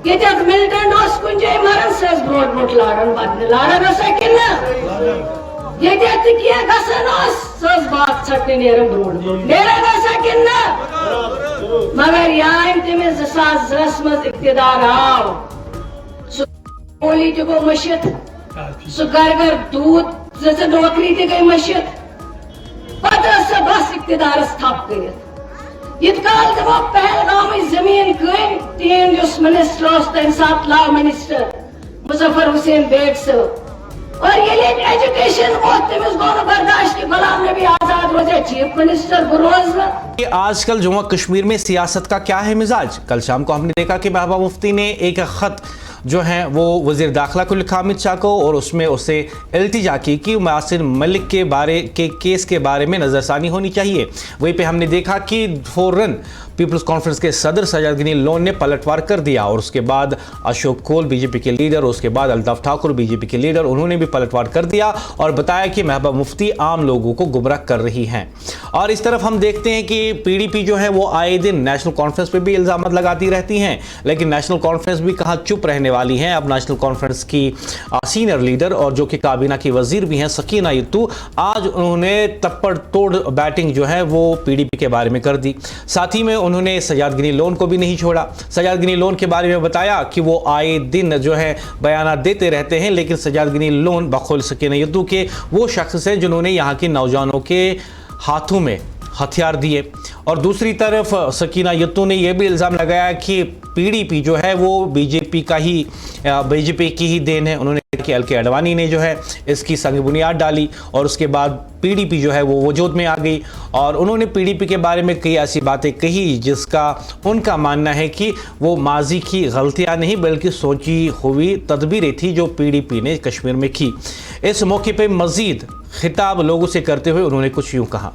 ये मिलिटेंट कुछ जाए मरन सस ब्रोट ब्रोट लाड़न बदने लाड़न कि ये गसन सस बात छटने नेरन ब्रोट नेरन कि मगर यहाँ तमिस 2010 मज इख्तिदार आव सह गो मशित सह घर घर दूध नौकरी तह गई मशित पता सह बस इख्तिदारस थप कर इत काल तमो पहलगाम जमीन कन तीन मिनिस्टर तम सात लॉ मिनिस्टर मुजफ्फर हुसैन बेग साहब और ये एजुकेशन तमिस गो बर्दाश्त कि गुलाम नबी आजाद रोजे चीफ मिनिस्टर बरोज। आजकल जम्मू कश्मीर में सियासत का क्या है मिजाज? कल शाम को हमने देखा कि महबूबा मुफ्ती ने एक खत जो है वो वज़ीर दाखिला को लिखा अमित शाह को और उसमें उसे इल्तिजा की कि यासिन मलिक के केस के बारे में नज़रसानी होनी चाहिए। वहीं पे हमने देखा कि फौरन पीपल्स कॉन्फ्रेंस के सदर सजाद गनी लोन ने पलटवार कर दिया और उसके बाद अशोक कोल बीजेपी के लीडर और उसके बाद अल्ताफ ठाकुर बीजेपी के लीडर उन्होंने भी पलटवार कर दिया और बताया कि महबूबा मुफ्ती आम लोगों को गुमराह कर रही हैं। और इस तरफ हम देखते हैं कि पीडीपी जो है वो आए दिन नेशनल कॉन्फ्रेंस पे भी इल्ज़ाम लगाती रहती हैं, लेकिन नेशनल कॉन्फ्रेंस भी कहाँ चुप रहने वाली हैं। अब नेशनल कॉन्फ्रेंस की सीनियर लीडर और जो कि काबीना की वजीर भी हैं सकीना यत्तू, आज उन्होंने तप्पड़ तोड़ बैटिंग जो है वो पीडीपी के बारे में कर दी। साथ ही में उन्होंने सजाद गनी लोन को भी नहीं छोड़ा। सजाद गनी लोन के बारे में बताया कि वो आए दिन जो है बयान देते रहते हैं, लेकिन सजाद गनी लोन बखौल सकीना यत्तू के वो शख्स हैं जिन्होंने यहाँ के नौजवानों के हाथों में हथियार दिए। और दूसरी तरफ सकीना यत्तू ने यह भी इल्ज़ाम लगाया कि पीडीपी जो है वो बीजेपी की ही देन है। उन्होंने कि एल.के. अडवाणी ने जो है इसकी संग बुनियाद डाली और उसके बाद पीडीपी जो है वो वजूद में आ गई। और उन्होंने पीडीपी के बारे में कई ऐसी बातें कही जिसका उनका मानना है कि वो माजी की गलतियां नहीं बल्कि सोची हुई तदबीरें थी जो पीडीपी ने कश्मीर में की। इस मौके पर मजीद खिताब लोगों से करते हुए उन्होंने कुछ यूँ कहा।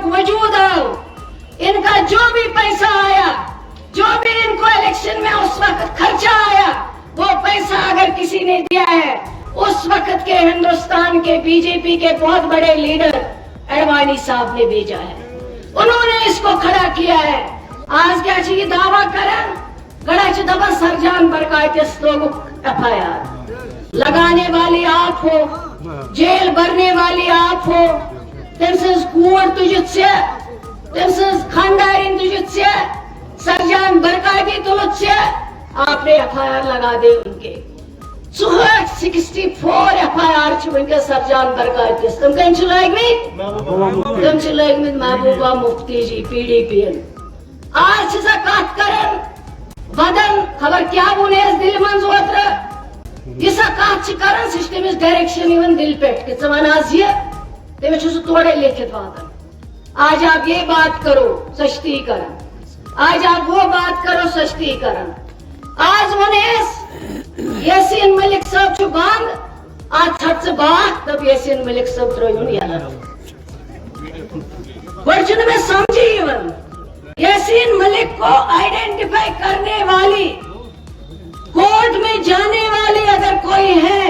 वजूद आओ, इनका जो भी पैसा आया, जो भी इनको इलेक्शन में उस वक्त खर्चा आया, वो पैसा अगर किसी ने दिया है उस वक्त के हिंदुस्तान के बीजेपी के बहुत बड़े लीडर अडवाणी साहब ने भेजा है। उन्होंने इसको खड़ा किया है। आज क्या चाहिए दावा करें गड़ा दबा सरजान बरकायत लोग FIR लगाने वाली आप हो, जेल भरने वाली आप हो, तमस कूर तुझे तमस खानदारिन तुझे सरजान बरकायदी तुझे आपने FIR लगा दे उनके 64 FIR उनके सरजान बरकायदी तुम कहीं लग महबूबा मुफ्ती जी PDP आज कत कर वदन खबर क्या बुने दिल मन ओत्र यह कत कर तमिस डायरेक्शन दिल पे कि वन तमिस तोड़े लिखित वादन आज आप ये बात करो सशक्तिकरण, आज आप वो बात करो सशक्तिकरण। आज वन यासीन मलिक साहब बंद आज छत बात तब यासीन मलिक साहब त्रोन बड़े में समझी यासीन मलिक को आइडेंटिफाई करने वाली कोर्ट में जाने वाली अगर कोई है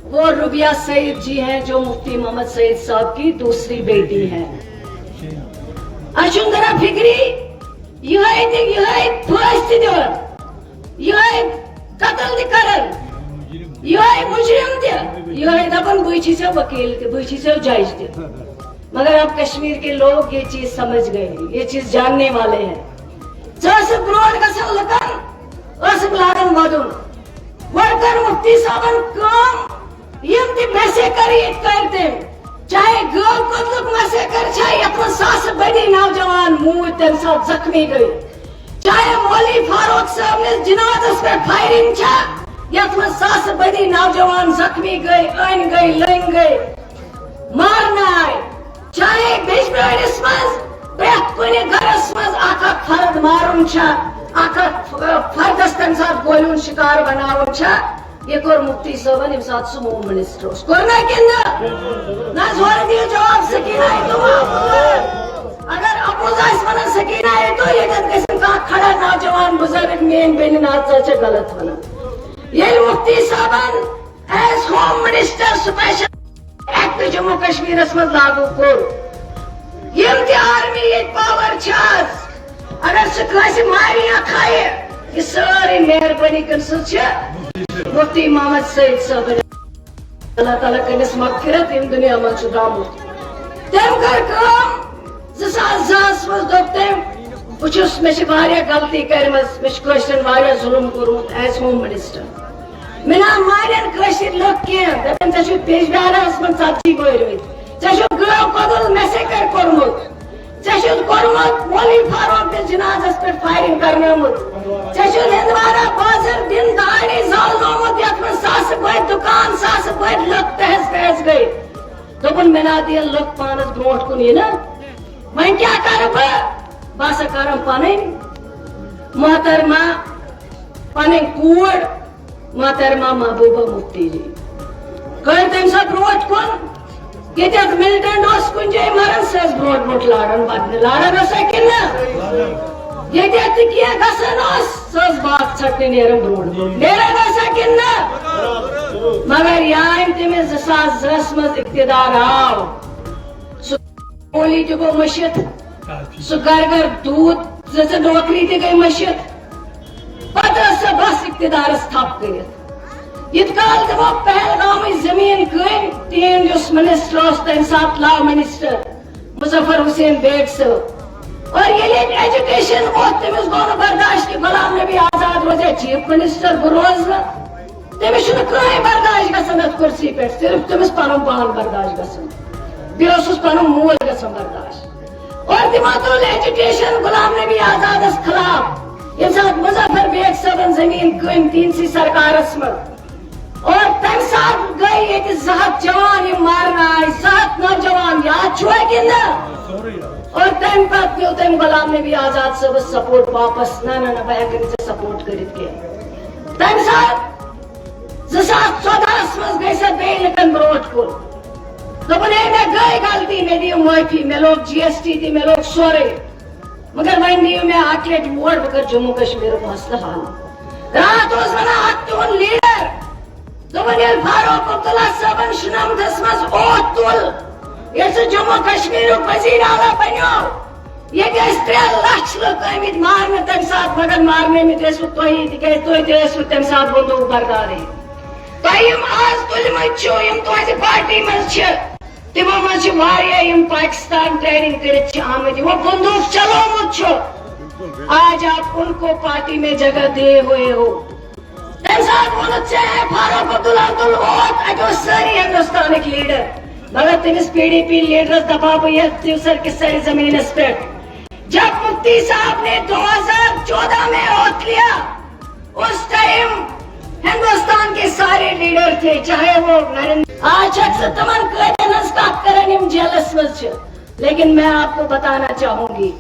वो रुबिया सईद जी हैं जो मुफ्ती मोहम्मद सईद साहब की दूसरी बेटी है। अशुंदरा फिक्री कतल करन मुजरिम दपन बी वकील बी जज मगर अब कश्मीर के लोग ये चीज समझ गए, ये चीज जानने वाले हैं। ब्रोड गसन लकन लान वदन वर्कर मुफ्ती साहबन कम यम ति मैसे करते चाहे गल कतलुक मैसे कर चाहे अपना सास बड़ी नौजवान मुंह तम साथ जख्मी गई, चाहे मौली फारूक साहब ने जिनादस पे फायरिंग छा यथ में सास बड़ी नौजवान जख्मी गई, अन गई, लंग गई, मारना आए, चाहे बिजब्राइस मज बेत कोने गरस मज आका फर्द मारुन छा आका फर्दस तम साथ गोलुन शिकार बनाउन छा ये कोर मुफ्ती साहब ने साथ सुमो मिनिस्टर कोरना केंद्र ना जोर दियो जवाब सकीना है तो अगर अपोजाइस बना सकीना है तो ये किस्म का खड़ा नौजवान बुजुर्ग मेन बेन नाचा से गलत बना ये मुफ्ती साहब age home minister special act Jammu Kashmir में लागू को ये आर्मी एक पावर चार्ज अगर सकाश मारिया खाए ये सारी मेहरबानी कर मुफ्ती मोहम्मद सईद साहब अल्लाह ताला कनिस मगफिरत इन दुनिया में दामुत तम कर काम 2010 मज दोप तम बस मे गलती कर जुलम कोर्मुत एज होम मिनिस्टर मे ना मानन कशर लोग कह दपन पेजबारस मन सब्जी बोर गव कदल मे से कर कोर्मुत कोर्मुत मौलवी फारूक के जनाजस पे फायरिंग करनमुत हिंदवारा बाजार दिन दहाड़ी जालनमुत यथ में सास बड़ दुकान सास बड़ लोग तहस तहस गए दोपन मे ना दिया लोग पानस ब्रोट कुन ना वन क्या कर बस कर पन मोहतरमा पन कूर मोहतरमा महबूबा मुफ्ती जी कर तम सा ब्रोट कुन ये मिलिटेंट कुन जाए मरन सस ब्रोट ब्रोट लाड़न बदन लाड़न कि ये गसन सस बात छटने नेरन ब्रोट नेरन कि मगर यहाँ तमिस 2010 मज इख्तिदार आव सह गो मशित सह घर दूध नौकरी तै गई मशित पत बस इख्तिदारस थप कर इत काल तमो पहलगाम जमीन कन तीन मिनिस्टर तम सात लॉ मिनिस्टर मुजफ्फर हुसैन बेग साहब और ये एजुकेशन तमिस गो बर्दाश्त कि गुलाम नबी आजाद रोजे चीफ मिनिस्टर बह रोज तमिस कहीं बर्दाश्त गसान कुर्सी पे सिर्फ तमिस पन पान बर्दाश्त गसान बेस पन मोल गसान बर्दाश्त और तमो तुल एजुकेशन गुलाम नबी आजाद खिलाफ ये साथ मुजफ्फर बेग साहब जमीन कन तीन सरकारस मज और तम साथ गई एक जहत जवान मारना आई सात नौजवान याद छुए कि न और तम पत पे तम गुलाम नबी आजाद सब सपोर्ट वापस ना बह सपोर्ट कर तम साथ 2014 मज गई सर बे लकन ब्रोट कुल दोपन मे गई गलती मे दियो माफी मे लोग GST दी मे लोग सोरे मगर वन दियो मे अक लट वोट बह कर जम्मू कश्मीर मसल हाल रात वना तुन लीडर दोपन फारूक अब्दुल्ला साहब शुनामदस मज ओत तुल ये जम्मू कश्मीर वजीर आला बनो ये 3 लाख लोग आमित मारने तम साथ मगर मारने में तम साथ बंदूक बरदारी तम आज तुलम पार्टी मज तमो मज पाकिस्तान ट्रेनिंग कर आमद वो बंदूक चलोमुत आज आप उनको पार्टी में जगह दे हुए हो फारूक अब्दुल्ला सारी हिंदुस्तान लीडर मगर तमिस PDP लीडर दपा बसर किस सारी जमीन पे जब मुफ्ती साहब ने 2014 में ओथ लिया उस टाइम हिंदुस्तान के सारे लीडर थे चाहे वो नरेंद्र आज तमन कर जेलस मज लेकिन मैं आपको बताना चाहूंगी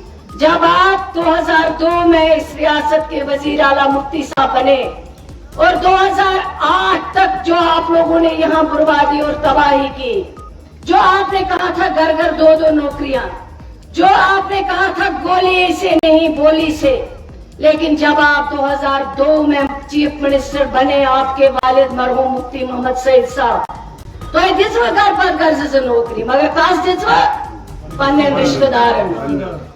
जब आप 2002 में इस रियासत के वजीर आला मुफ्ती साहब बने और 2008 तक जो आप लोगों ने यहाँ बर्बादी और तबाही की जो आपने कहा था घर घर 2-2 नौकरियां जो आपने कहा था गोली से नहीं बोली से लेकिन जब आप 2002 में चीफ मिनिस्टर बने आपके वालिद मरहूम मुफ्ती मोहम्मद सईद साहब तो दिसवा घर पर घर से नौकरी मगर कास दिसवा पन्ने रिश्तेदारन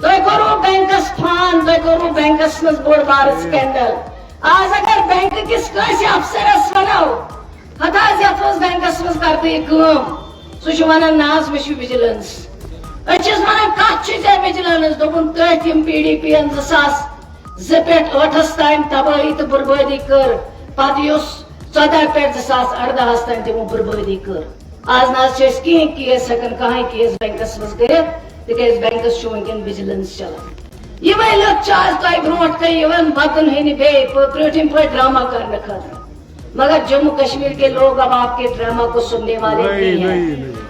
तो करो बैंकस फान तो करो बैंकस मज बोड़ बार स्कैंडल आज अगर बैंक किस अफसरस वनो हता बैंकस मज कर सह नाज मे विजिलेंस वन कत विजिलेंस दोपन तम PDP 2002 पे 8 तान तबाही तो बर्बादी कर पत 14 पे 2018 तान तमो बर्बादी कर आज ना कहीं केस हेकन कहीं केस बैंकस मज कर तक बैंकस वनकन विजिलेंस चलान ये लोग आज तुम ब्रोट कन बदन हन बेटिम पे ड्रामा करने खतर मगर जम्मू कश्मीर के लोग अब आपके ड्रामा को सुनने वाले नहीं हैं।